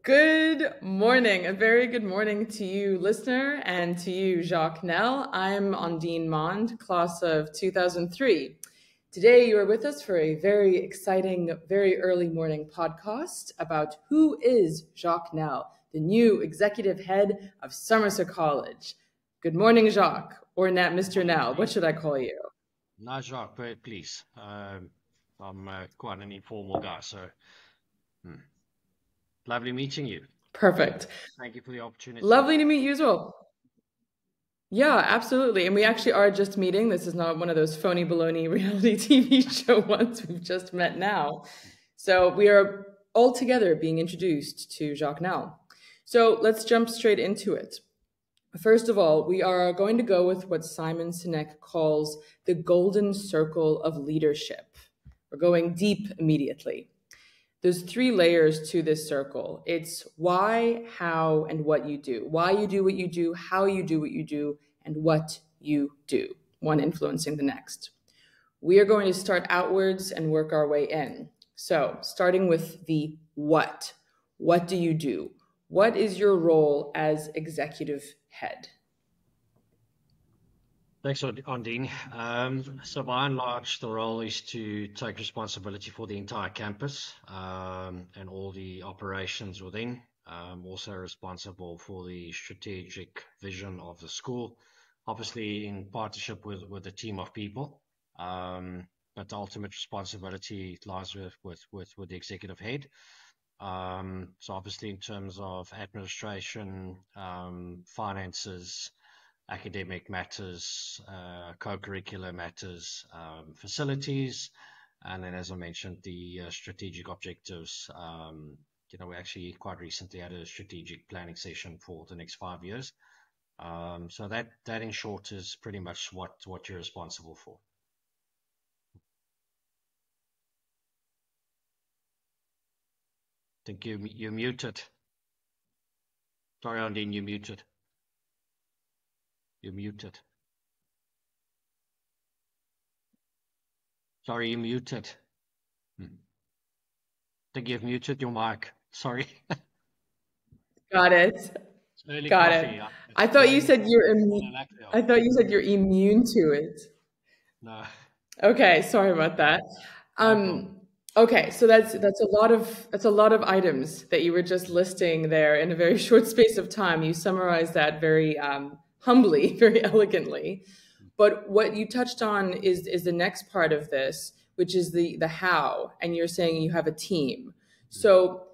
Good morning. A very good morning to you, listener, and to you, Jacques Nel. I'm Ondine Mond, class of 2003. Today, you are with us for a very exciting, very early morning podcast about who is Jacques Nel, the new executive head of Somerset College. Good morning, Jacques, or Mr. Morning, Nel. What Dean. should I call you? No, Jacques, please. I'm quite an informal guy, so hmm. Lovely meeting you. Perfect. Thank you for the opportunity. Lovely to meet you as well. Yeah, absolutely. And we actually are just meeting. This is not one of those phony baloney reality TV show ones. We've just met now. So we are all together being introduced to Jacques Nel. So let's jump straight into it. First of all, we are going to go with what Simon Sinek calls the golden circle of leadership. We're going deep immediately. There's three layers to this circle. It's why, how, and what you do. Why you do what you do, how you do what you do, and what you do, one influencing the next. We are going to start outwards and work our way in. So, starting with the what. What do you do? What is your role as executive head? Thanks, Ondine. So by and large, the role is to take responsibility for the entire campus and all the operations within. Also responsible for the strategic vision of the school, obviously in partnership with a team of people. But the ultimate responsibility lies with the executive head. So obviously in terms of administration, finances, academic matters, co-curricular matters, facilities, and then, as I mentioned, the strategic objectives. We actually quite recently had a strategic planning session for the next 5 years. So that in short is pretty much what you're responsible for. I think you're muted. Sorry, Ondine, you're muted. You're muted. Sorry, you're muted. I think you've muted your mic. Sorry. Got it. It's early Got it. coffee. It's I thought you plain said you're Galactio. I thought you said you're immune to it. No, Okay, sorry about that. no problem. Um, okay, so that's a lot of items that you were just listing there in a very short space of time. You summarized that very humbly, very elegantly. But what you touched on is the next part of this, which is the how, and you're saying you have a team. So,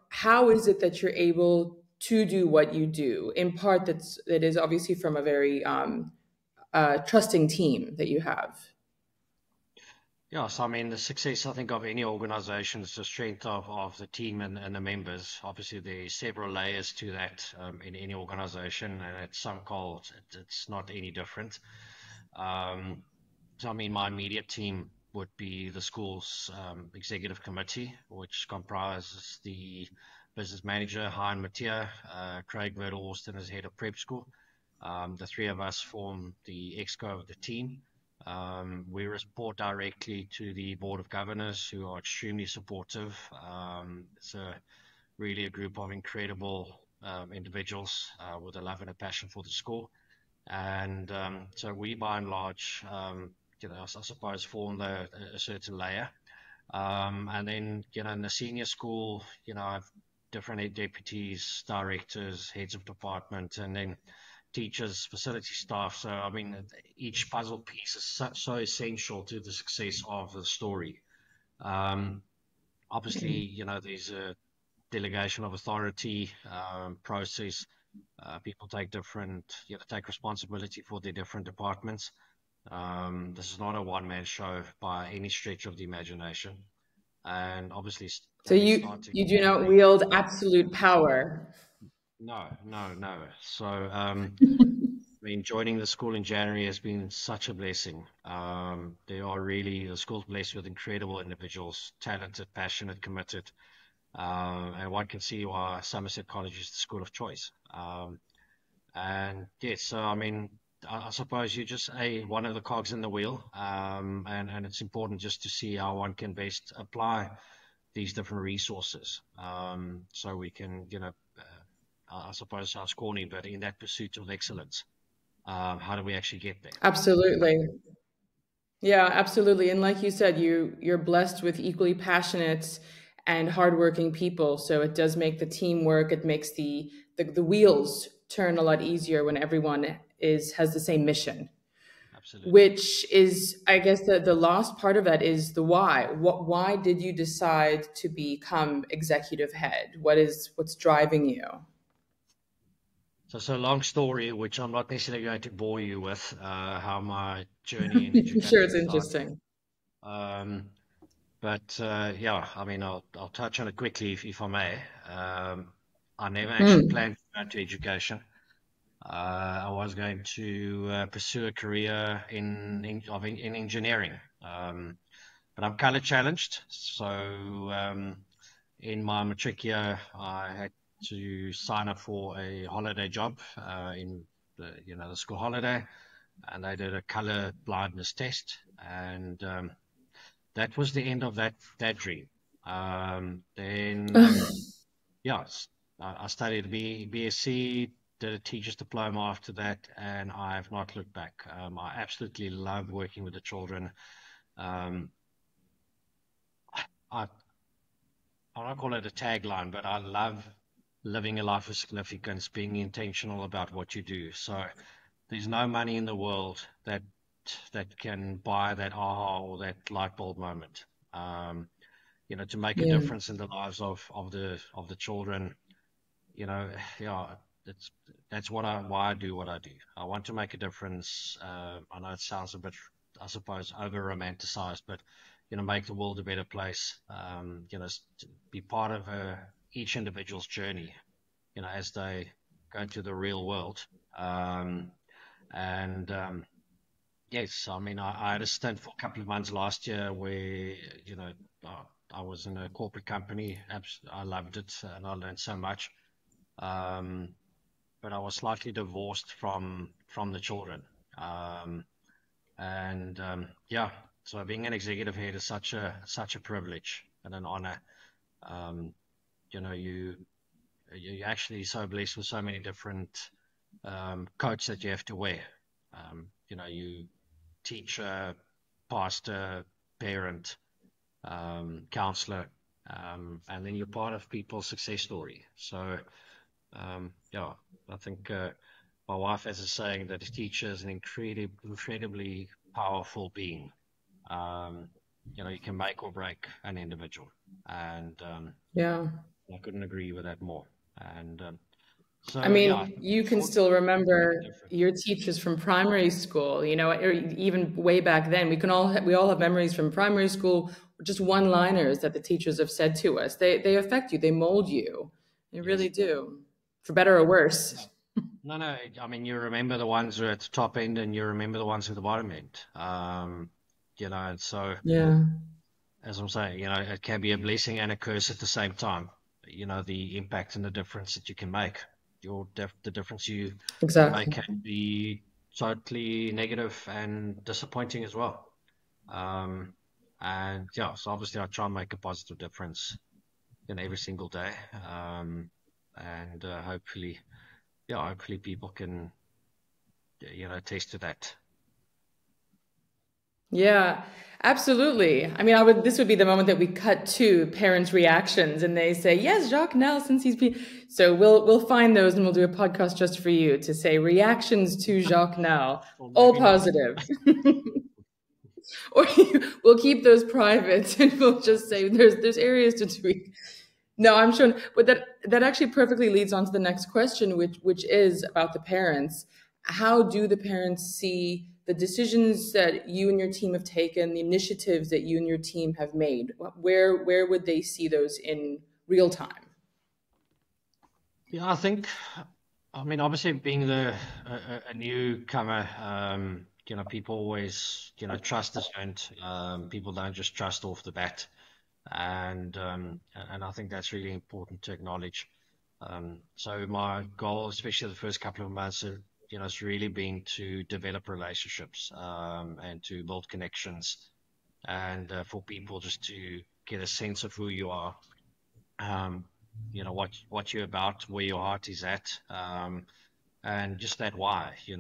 how is it that you're able to do what you do? In part, that is obviously from a very trusting team that you have. Yeah, so I mean, the success, I think, of any organization is the strength of the team and the members. Obviously, there are several layers to that in any organization, and at some calls, it's not any different. So, I mean, my immediate team would be the school's executive committee, which comprises the business manager, Hein Mathieu, Craig Verhulsten as head of prep school. The three of us form the exco of the team. We report directly to the board of governors, who are extremely supportive. It's really a group of incredible individuals with a love and a passion for the school. And so we, by and large, I suppose, form a certain layer. And then, in the senior school, I have different deputies, directors, heads of department, and then teachers, facility staff. So, I mean, each puzzle piece is so essential to the success of the story. Obviously, there's a delegation of authority process. People take responsibility for their different departments. This is not a one-man show by any stretch of the imagination. And obviously, So you do not wield absolute power. No, no, no. So, I mean, joining the school in January has been such a blessing. The school's blessed with incredible individuals, talented, passionate, committed. And one can see why Somerset College is the school of choice. And yes, so I mean, I suppose you're just one of the cogs in the wheel, and it's important just to see how one can best apply these different resources. So we can, I suppose it sounds corny, but in that pursuit of excellence, how do we actually get there? Absolutely. Yeah, absolutely. And like you said, you're blessed with equally passionate and hardworking people. So it does make the teamwork, it makes the wheels turn a lot easier when everyone is has the same mission. Absolutely. Which is, I guess, the last part of that is the why. Why did you decide to become executive head? What's driving you? So long story, which I'm not necessarily going to bore you with, how my journey in I'm sure education it's started. interesting. Um, but yeah, I mean, I'll touch on it quickly if I may. I never actually Hmm. planned to go into education. I was going to pursue a career in engineering, but I'm color challenged. So in my matric year, I had to sign up for a holiday job in the school holiday, and I did a color blindness test, and that was the end of that dream. Then yeah, I studied BSc, did a teacher's diploma after that, and I have not looked back. I absolutely love working with the children. Um, I I don't call it a tagline, but I love living a life of significance, being intentional about what you do. So there's no money in the world that can buy that aha or that light bulb moment. Um, to make a Yeah. difference in the lives of the children. You know, yeah, that's that's why I do what I do. I want to make a difference. I know it sounds a bit, I suppose, over romanticized, but make the world a better place. To be part of each individual's journey. As they go into the real world. And yes, I mean, I had a stint for a couple of months last year where you know uh, I was in a corporate company. I loved it, and I learned so much. Um, but I was slightly divorced from the children. Um, and yeah, so being an executive head is such a privilege and an honor. Um, you know, you're actually so blessed with so many different coats that you have to wear. You teacher, pastor, parent, counselor, and then you're part of people's success story. So yeah, I think my wife has a saying that a teacher is an incredibly powerful being. Um, you can make or break an individual, and Yeah. I couldn't agree with that more. And I so, yeah, mean, you can for still make a remember difference. your teachers from primary school, or even way back then. We all have memories from primary school, just one-liners that the teachers have said to us. They affect you, they mold you. They really Yes. do, for better or No, worse. no, no. I mean, you remember the ones who are at the top end, and you remember the ones at the bottom end. And so Yeah, as I'm saying, it can be a blessing and a curse at the same time. The impact and the difference that you can make. The difference you make exactly. can be totally negative and disappointing as well. Um, and yeah, so obviously I try and make a positive difference in every single day. And hopefully people can, taste to that. Yeah, absolutely. I mean, this would be the moment that we cut to parents' reactions and they say, "Yes, Jacques Nel, since he's been." So we'll find those and we'll do a podcast just for you to say reactions to Jacques Nel, Or all maybe not. positive. Or we'll keep those private and we'll just say there's areas to tweak. No, I'm sure, but that actually perfectly leads on to the next question, which is about the parents. How do the parents see the decisions that you and your team have taken, the initiatives that you and your team have made? Where would they see those in real time? Yeah, I mean, obviously being a newcomer, people always, trust is earned. People don't just trust off the bat, and I think that's really important to acknowledge. So my goal, especially the first couple of months, has really been to develop relationships, and to build connections, and for people just to get a sense of who you are, um, what you're about, where your heart is at, and just that why. You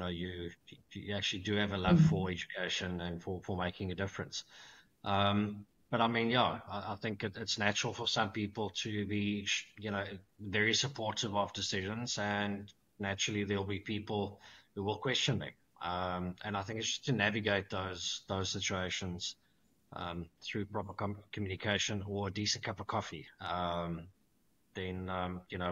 actually do have a love Mm. for education and for making a difference. But I mean, yeah, I think it's natural for some people to be, very supportive of decisions, and naturally there'll be people who will question them. And I think it's just to navigate those situations through proper communication or a decent cup of coffee. Then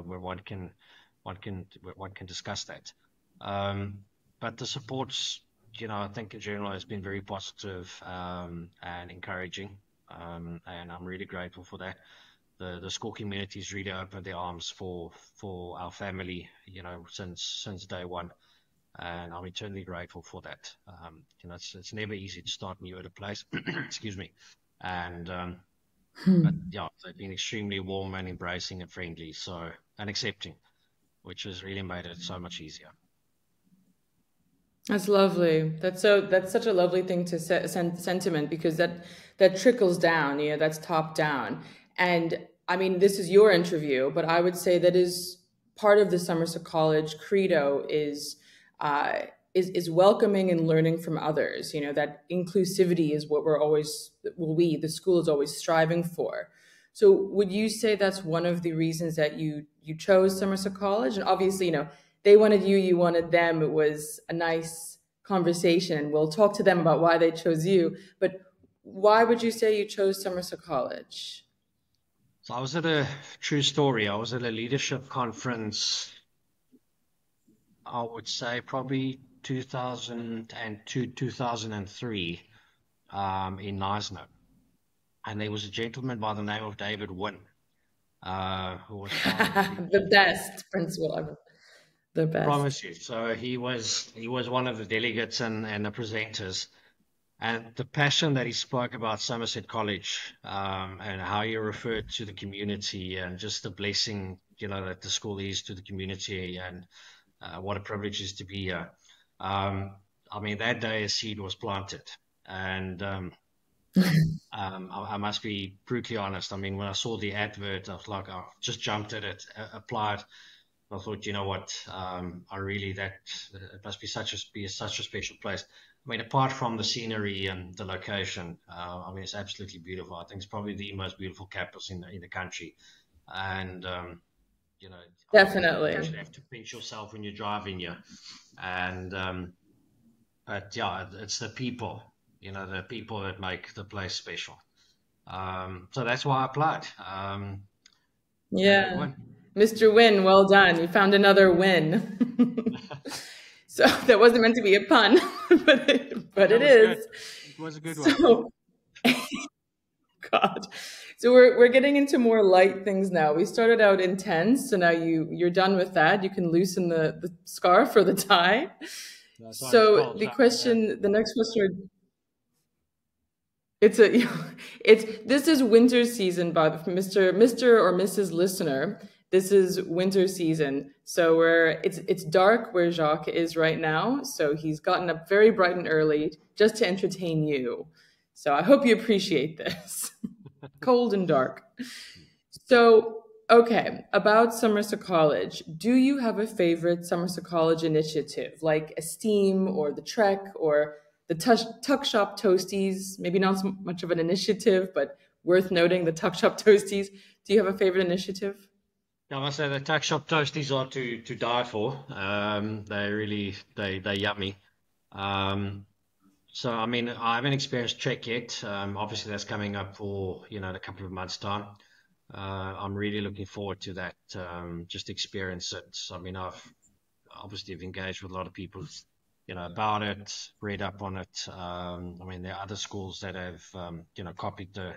where one can discuss that. Um, but the supports, I think in general has been very positive and encouraging, and I'm really grateful for that. The school community's really opened their arms for our family, since day one, and I'm eternally grateful for that. It's never easy to start new at a place. Excuse me, and but Hmm. yeah, they've been extremely warm and embracing and friendly, and accepting, which has really made it so much easier. That's lovely. That's such a lovely thing to sentiment, because that trickles down, that's top down. And I mean, this is your interview, but I would say that is part of the Somerset College credo uh, is welcoming and learning from others. That inclusivity is what the school is always striving for. So would you say that's one of the reasons that you chose Somerset College? And obviously, they wanted you, you wanted them. It was a nice conversation. We'll talk to them about why they chose you. But why would you say you chose Somerset College? So I was at a true story. I was at a leadership conference, I would say probably 2002, 2003, in Knysna. And there was a gentleman by the name of David Wynn, who was part of the The best principal ever. The best. promise you. So he was one of the delegates and the presenters. And the passion that he spoke about Somerset College, and how he referred to the community and just the blessing, that the school is to the community, and what a privilege it is to be here. Um, I mean, that day a seed was planted. And I must be brutally honest. I mean, when I saw the advert, I was like, I just jumped at it, applied. I thought, you know what, it must be such a special place. I mean, apart from the scenery and the location, I mean, it's absolutely beautiful. I think it's probably the most beautiful campus in the country. And I think you Definitely. actually have to pinch yourself when you're driving here. And but yeah, it's the people that make the place special. So that's why I applied. David Yeah. Wynn. Mr. Win, well done. You found another win. So that wasn't meant to be a pun, but That it was good. is. It was a good one. So, God. So we're getting into more light things now. We started out intense, so now you're done with that. You can loosen the scarf or the tie. That's why it's So cold. So, the next question, it's a, it's this is winter season, by Mr. or Mrs. Listener. This is winter season, so it's dark where Jacques is right now. So he's gotten up very bright and early just to entertain you. So I hope you appreciate this. Cold and dark. So, okay, about Somerset College. Do you have a favorite Somerset College initiative, like Esteem or the Trek or the Tuck Shop Toasties? Maybe not so much of an initiative, but worth noting, the Tuck Shop Toasties. Do you have a favorite initiative? I must say the tuck shop toasties are to die for. They're yummy. Um, so I mean, I haven't experienced Trek yet. Obviously that's coming up for in a couple of months' time. I'm really looking forward to that. Just experience it. I mean, I've obviously have engaged with a lot of people, about it, read up on it. I mean, there are other schools that have, copied the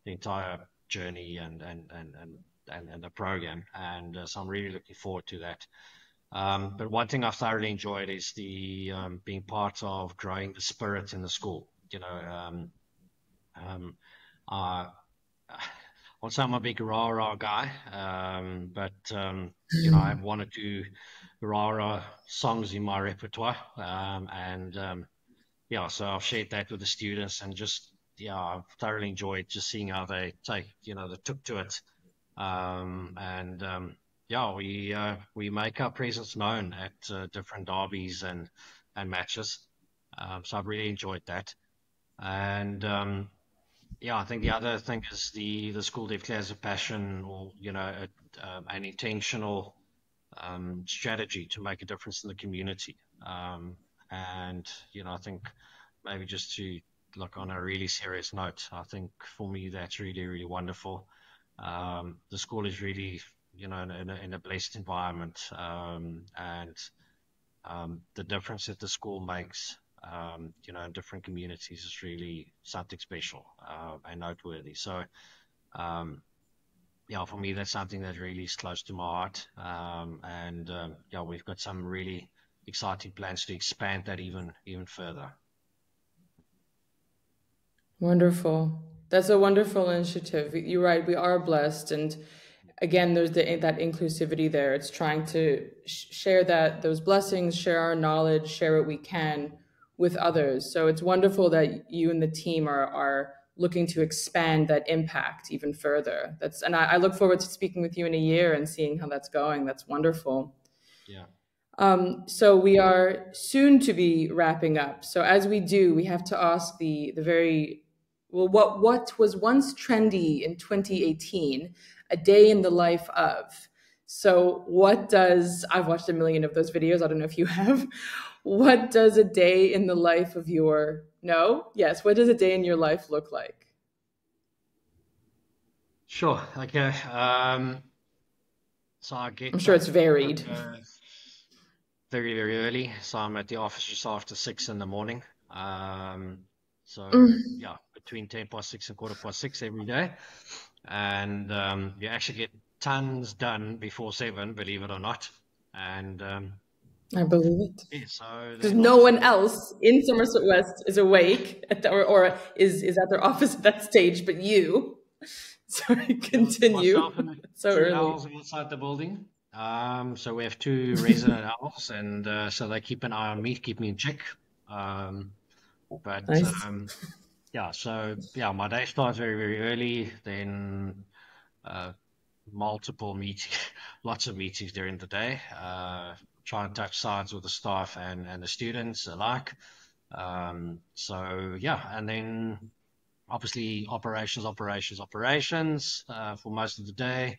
entire journey and the program, and so I'm really looking forward to that. But one thing I've thoroughly enjoyed is the being part of growing the spirit in the school. Um, I, I'll say I'm a big rah-rah guy, but I have one or two rah-rah songs in my repertoire, and yeah, so I've shared that with the students, and just yeah, I've thoroughly enjoyed just seeing how they took to it. And yeah, we make our presence known at different derbies and matches. So I've really enjoyed that. And yeah, I think the other thing is the school definitely has a passion, or an intentional strategy to make a difference in the community. And I think maybe just to look on a really serious note, I think for me that's really, really wonderful. The school is really, in a blessed environment, and the difference that the school makes, in different communities is really something special and noteworthy. So, um, yeah, for me, that's something that really is close to my heart. And yeah, we've got some really exciting plans to expand that even further. Wonderful. That's a wonderful initiative. You're right. We are blessed, and again, there's that inclusivity there. It's trying to share those blessings, share our knowledge, share what we can with others. So it's wonderful that you and the team are looking to expand that impact even further. And I look forward to speaking with you in a year and seeing how that's going. That's wonderful. Yeah. So we are soon to be wrapping up. So as we do, we have to ask the very well, what was once trendy in 2018, a day in the life of. So what does I've watched a million of those videos. I don't know if you have. What does a day in the life of your no? Yes, what does a day in your life look like? Sure. Okay. So I I'm get sure up it's varied. very, very early. So I'm at the office just after 6 in the morning. So Mm, yeah, between 10 past 6 and quarter past 6 every day. And you actually get tons done before 7, believe it or not. And I believe it. yeah, so Because then no one obviously, else in Somerset West is awake or is at their office at that stage, but you. Sorry, yeah, continue. myself and the So two early. owls outside the building. So we have two resident owls, and so they keep an eye on me, keep me in check. Um, but Nice. yeah, so yeah, my day starts very, very early. Then uh, multiple meetings, lots of meetings during the day. Try and touch sides with the staff and the students alike. So yeah, and then obviously operations for most of the day.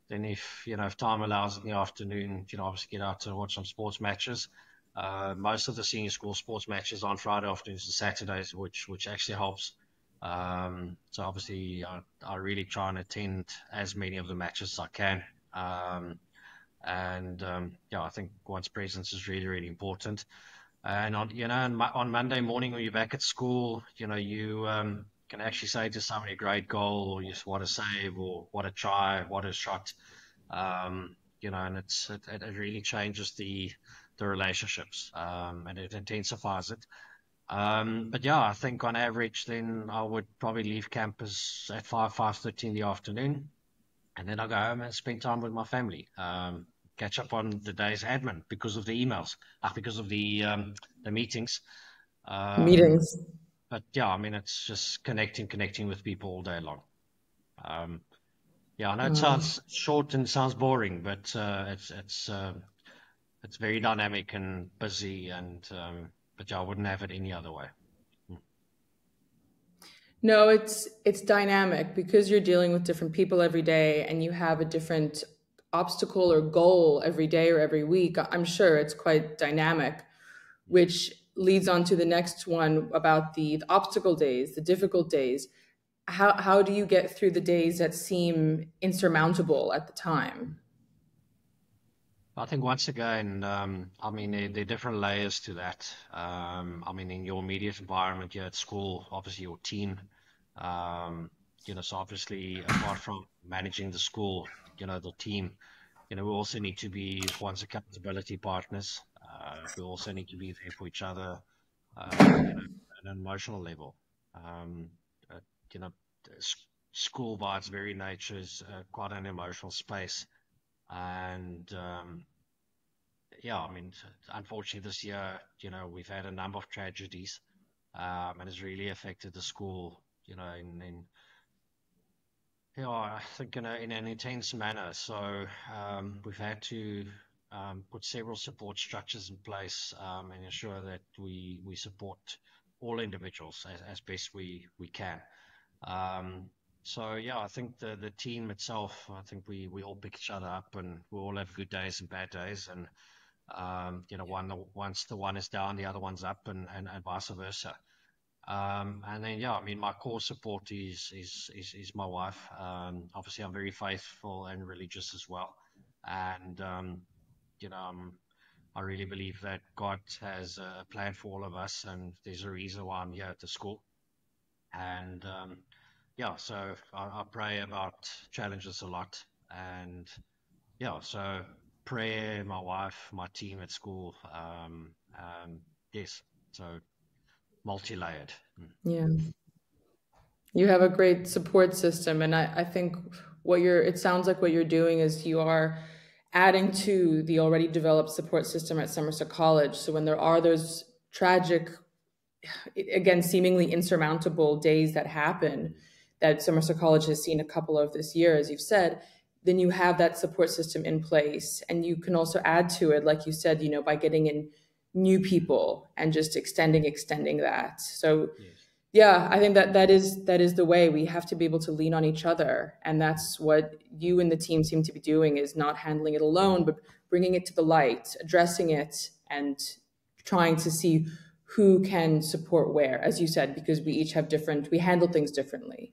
Then if time allows in the afternoon, obviously get out and watch some sports matches. Most of the senior school sports matches on Friday afternoons and Saturdays, which actually helps. So obviously I really try and attend as many of the matches as I can. And yeah, I think one's presence is really, really important. And on Monday morning when you're back at school, you can actually say to somebody a great goal, or just what a save, or what a try, what a shot. And it really changes the relationships, and it intensifies it. But yeah, I think on average, then I would probably leave campus at 5:30 in the afternoon, and then I go home and spend time with my family. Catch up on the day's admin because of the emails, because of the meetings. Um, Meetings. but yeah, I mean, it's just connecting with people all day long. Um, yeah, I know it Oh. sounds short and sounds boring, but it's very dynamic and busy, and but yeah, I wouldn't have it any other way. Mm. No, it's dynamic because you're dealing with different people every day and you have a different obstacle or goal every day or every week. I'm sure it's quite dynamic, which leads on to the next one about the obstacle days, the difficult days. How do you get through the days that seem insurmountable at the time? I think once again, I mean, there are different layers to that. I mean, in your immediate environment, you're at school, obviously your team. Um, so obviously, apart from managing the school, the team, we also need to be one's accountability partners. We also need to be there for each other, at an emotional level. Um, uh, you know, school by its very nature is quite an emotional space. And yeah, I mean, unfortunately, this year, we've had a number of tragedies, and it's really affected the school, yeah, I think in an intense manner. So we've had to put several support structures in place and ensure that we support all individuals as best we can. Um, so yeah, I think the team itself, I think we all pick each other up, and we all have good days and bad days, and once the one is down, the other one's up, and vice versa. And then yeah, I mean, my core support is my wife. Obviously, I'm very faithful and religious as well, and you know, I really believe that God has a plan for all of us, and there's a reason why I'm here at the school. And yeah, so I pray about challenges a lot, and yeah, so prayer, my wife, my team at school, yes, so multi-layered. Mm. Yeah. You have a great support system, and I think it sounds like what you're doing is you are adding to the already developed support system at Somerset College. So when there are those tragic, again, seemingly insurmountable days that happen, that Somerset College has seen a couple of this year, as you've said, then you have that support system in place. And you can also add to it, like you said, by getting in new people and just extending that. So Yes. yeah, I think that is the way. We have to be able to lean on each other, and that's what you and the team seem to be doing, is not handling it alone, but bringing it to the light, addressing it, and trying to see who can support where, as you said, because we handle things differently.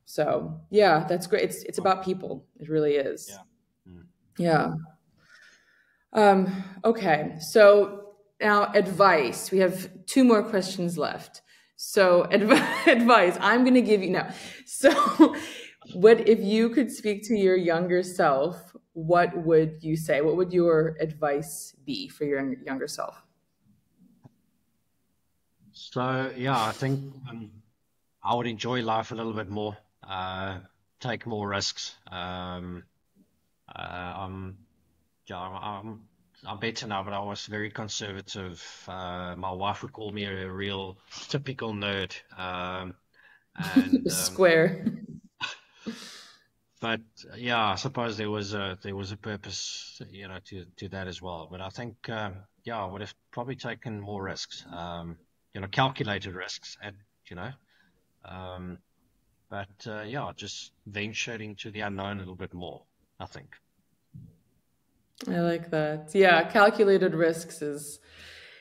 So yeah, that's great. It's Right. about people. It really is. Yeah. Mm. Yeah. Okay, so now advice. We have two more questions left. So advice. I'm going to give you now. So, what if you could speak to your younger self? What would you say? What would your advice be for your younger self? So yeah, I think I would enjoy life a little bit more, take more risks. I'm Yeah, I'm better now, but I was very conservative. My wife would call me a real typical nerd. And Square. but yeah, I suppose there was a purpose, to that as well. But I think yeah, I would have probably taken more risks, calculated risks, you know. Um, but yeah, just ventured into the unknown a little bit more, I think. I like that. Yeah, calculated risks is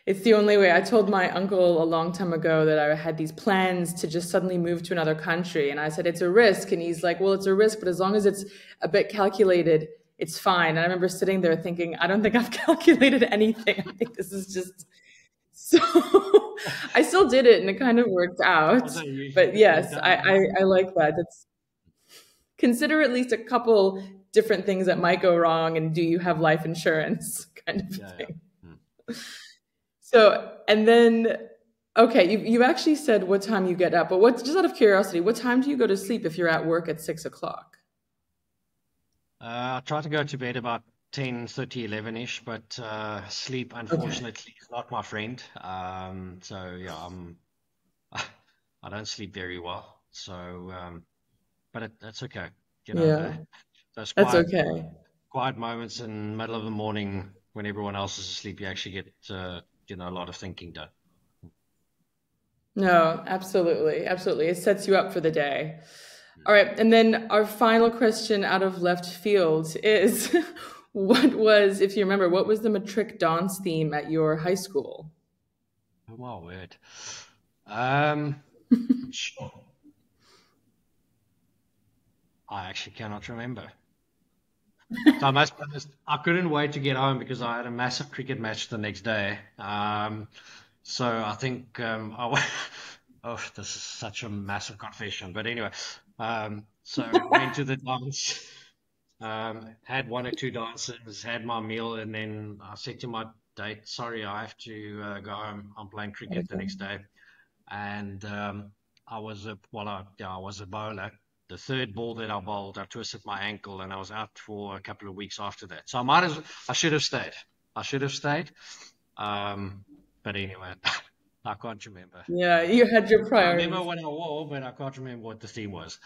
it's the only way. I told my uncle a long time ago that I had these plans to just suddenly move to another country. And I said, it's a risk. And he's like, well, it's a risk, but as long as it's a bit calculated, it's fine. And I remember sitting there thinking, I don't think I've calculated anything. I think this is just so. I still did it and it kind of worked out. Although But you've yes, done I, it I, well. I like that. It's consider at least a couple different things that might go wrong, and do you have life insurance kind of Yeah, yeah. thing. Hmm. So, and then, okay, you actually said what time you get up, but just out of curiosity, what time do you go to sleep if you're at work at 6 o'clock? I try to go to bed about 10:30, 11-ish, but sleep, Okay. unfortunately, is not my friend. So yeah, I don't sleep very well. So, but that's okay. You know, Yeah, the those that's quiet okay. quiet moments in the middle of the morning when everyone else is asleep, you actually get a lot of thinking done. No, absolutely. Absolutely. It sets you up for the day. All right. And then our final question out of left field is if you remember, what was the matric dance theme at your high school? Oh my word. Um, sure. I actually cannot remember. So I must be honest, I couldn't wait to get home because I had a massive cricket match the next day. So I think oh, this is such a massive confession. But anyway, so went to the dance, had one or two dances, had my meal, and then I said to my date, "Sorry, I have to go home. I'm playing cricket the Okay. next day." And I was a bowler. The third ball that I bowled, I twisted my ankle, and I was out for a couple of weeks after that. So I should have stayed. I should have stayed. Um, but anyway, I can't remember. Yeah, you had your I remember priorities. what I wore, but I can't remember what the theme was.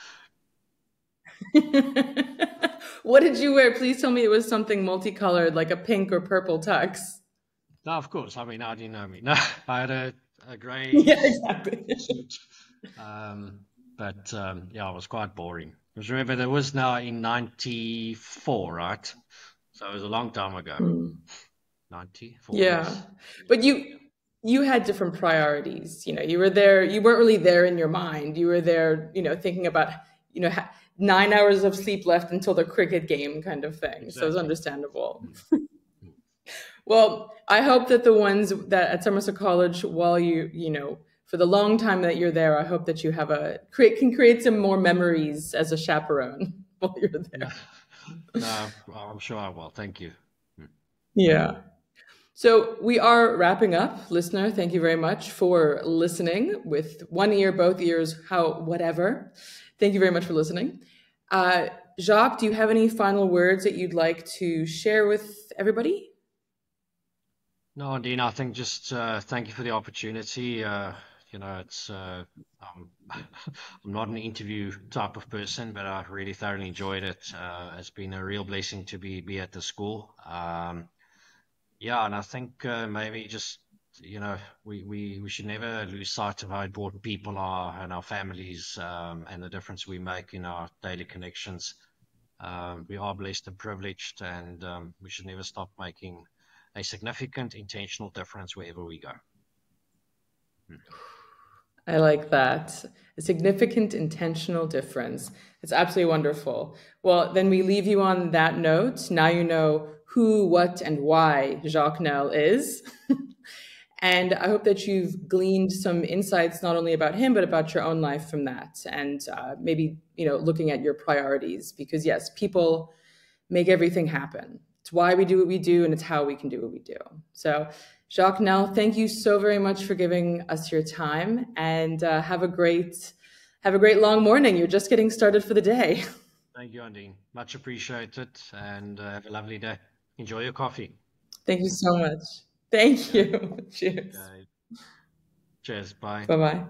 What did you wear? Please tell me it was something multicolored, like a pink or purple tux. No, of course. I mean, how do you know me? No, I had a grey Yeah, exactly. suit. Um, but yeah, it was quite boring. Because remember, there was now in 94, right? So it was a long time ago. Hmm. 94 Yeah. years. But you had different priorities. You were there, you weren't really there in your mind. You were there, thinking about, 9 hours of sleep left until the cricket game kind of thing. So it's Exactly. understandable. Mm, mm. Well, I hope that the ones that at Somerset College, while for the long time that you're there, I hope that you have can create some more memories as a chaperone while you're No, there. no, well, I'm sure I will. Thank you. Mm. Yeah. So we are wrapping up. Listener, thank you very much for listening with one ear, both ears, how, whatever. Thank you very much for listening. Uh, Jacques, do you have any final words that you'd like to share with everybody? No, Ondine, I think just thank you for the opportunity. It's I'm not an interview type of person, but I really thoroughly enjoyed it. It's been a real blessing to be at the school. Yeah, and I think maybe just we should never lose sight of how important people are and our families, and the difference we make in our daily connections. We are blessed and privileged, and we should never stop making a significant intentional difference wherever we go. Hmm. I like that. A significant intentional difference. It's absolutely wonderful. Well, then we leave you on that note. Now you know who, what, and why Jacques Nel is. And I hope that you've gleaned some insights not only about him, but about your own life from that. And maybe, looking at your priorities. Because yes, people make everything happen. It's why we do what we do, and it's how we can do what we do. So, Jacques Nel, thank you so very much for giving us your time, and have a great long morning. You're just getting started for the day. Thank you, Ondine. Much appreciated, and have a lovely day. Enjoy your coffee. Thank you so much. Thank Okay. you. Cheers. Okay. Cheers. Bye. Bye bye.